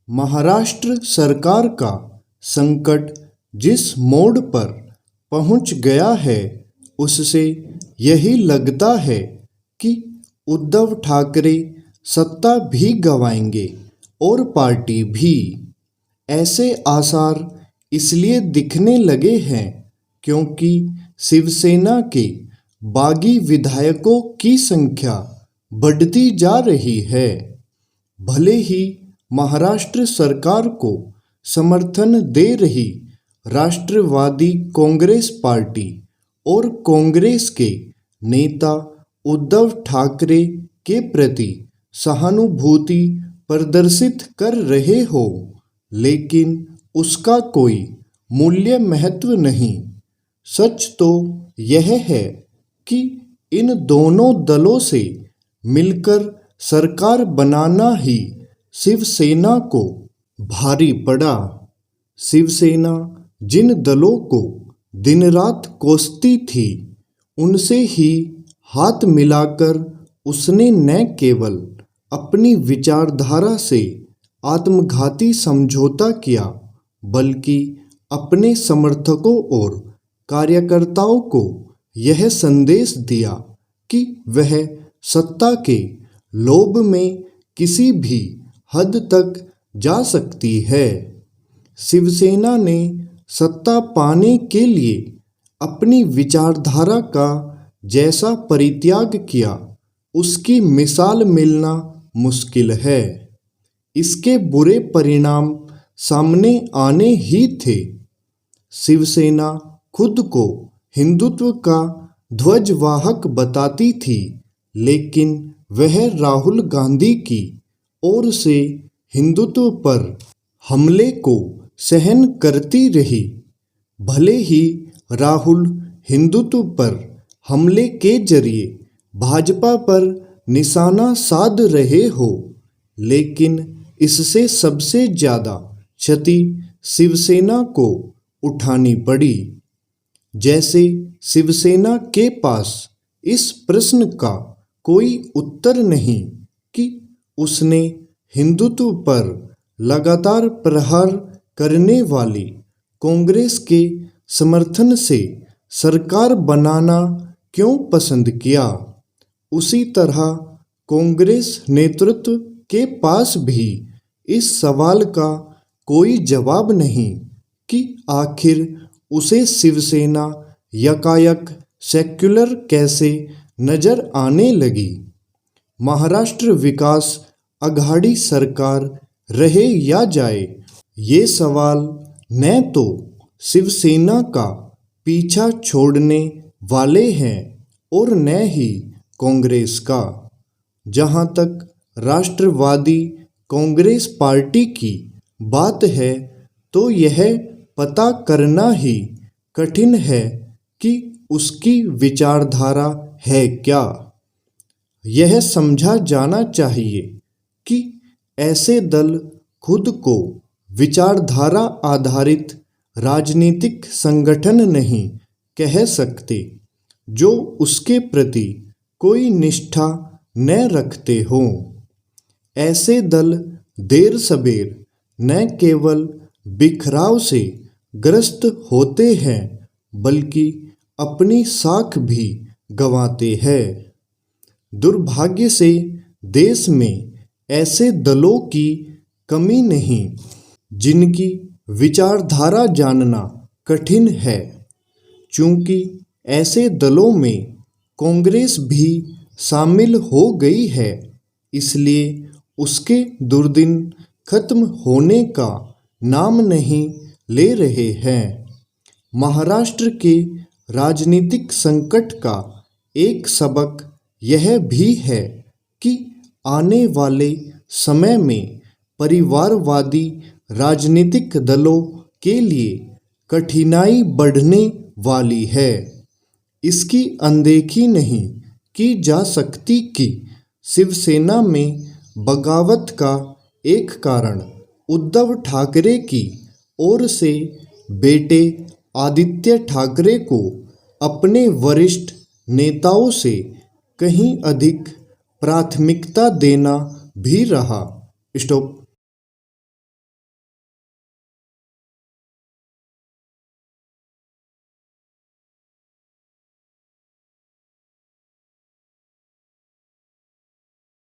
महाराष्ट्र सरकार का संकट जिस मोड़ पर पहुंच गया है, उससे यही लगता है कि उद्धव ठाकरे सत्ता भी गंवाएंगे और पार्टी भी। ऐसे आसार इसलिए दिखने लगे हैं क्योंकि शिवसेना के बागी विधायकों की संख्या बढ़ती जा रही है। भले ही महाराष्ट्र सरकार को समर्थन दे रही राष्ट्रवादी कांग्रेस पार्टी और कांग्रेस के नेता उद्धव ठाकरे के प्रति सहानुभूति प्रदर्शित कर रहे हो, लेकिन उसका कोई मूल्य महत्व नहीं। सच तो यह है कि इन दोनों दलों से मिलकर सरकार बनाना ही शिवसेना को भारी पड़ा। शिवसेना जिन दलों को दिन रात कोसती थी, उनसे ही हाथ मिलाकर उसने न केवल अपनी विचारधारा से आत्मघाती समझौता किया, बल्कि अपने समर्थकों और कार्यकर्ताओं को यह संदेश दिया कि वह सत्ता के लोभ में किसी भी हद तक जा सकती है। शिवसेना ने सत्ता पाने के लिए अपनी विचारधारा का जैसा परित्याग किया, उसकी मिसाल मिलना मुश्किल है। इसके बुरे परिणाम सामने आने ही थे। शिवसेना खुद को हिंदुत्व का ध्वजवाहक बताती थी, लेकिन वह राहुल गांधी की ओर से हिंदुत्व पर हमले को सहन करती रही। भले ही राहुल हिंदुत्व पर हमले के जरिए भाजपा पर निशाना साध रहे हो, लेकिन इससे सबसे ज़्यादा क्षति शिवसेना को उठानी पड़ी। जैसे शिवसेना के पास इस प्रश्न का कोई उत्तर नहीं कि उसने हिंदुत्व पर लगातार प्रहार करने वाली कांग्रेस के समर्थन से सरकार बनाना क्यों पसंद किया। उसी तरह कांग्रेस नेतृत्व के पास भी इस सवाल का कोई जवाब नहीं कि आखिर उसे शिवसेना यकायक सेक्युलर कैसे नजर आने लगी। महाराष्ट्र विकास अघाड़ी सरकार रहे या जाए, ये सवाल न तो शिवसेना का पीछा छोड़ने वाले हैं और न ही कांग्रेस का। जहां तक राष्ट्रवादी कांग्रेस पार्टी की बात है, तो यह पता करना ही कठिन है कि उसकी विचारधारा है क्या। यह समझा जाना चाहिए कि ऐसे दल खुद को विचारधारा आधारित राजनीतिक संगठन नहीं कह सकते जो उसके प्रति कोई निष्ठा न रखते हों। ऐसे दल देर सबेर न केवल बिखराव से ग्रस्त होते हैं, बल्कि अपनी साख भी गंवाते हैं। दुर्भाग्य से देश में ऐसे दलों की कमी नहीं जिनकी विचारधारा जानना कठिन है। चूंकि ऐसे दलों में कांग्रेस भी शामिल हो गई है, इसलिए उसके दुर्दिन खत्म होने का नाम नहीं ले रहे हैं। महाराष्ट्र के राजनीतिक संकट का एक सबक यह भी है कि आने वाले समय में परिवारवादी राजनीतिक दलों के लिए कठिनाई बढ़ने वाली है। इसकी अनदेखी नहीं की जा सकती कि शिवसेना में बगावत का एक कारण उद्धव ठाकरे की ओर से बेटे आदित्य ठाकरे को अपने वरिष्ठ नेताओं से कहीं अधिक प्राथमिकता देना भी रहा। स्टॉप।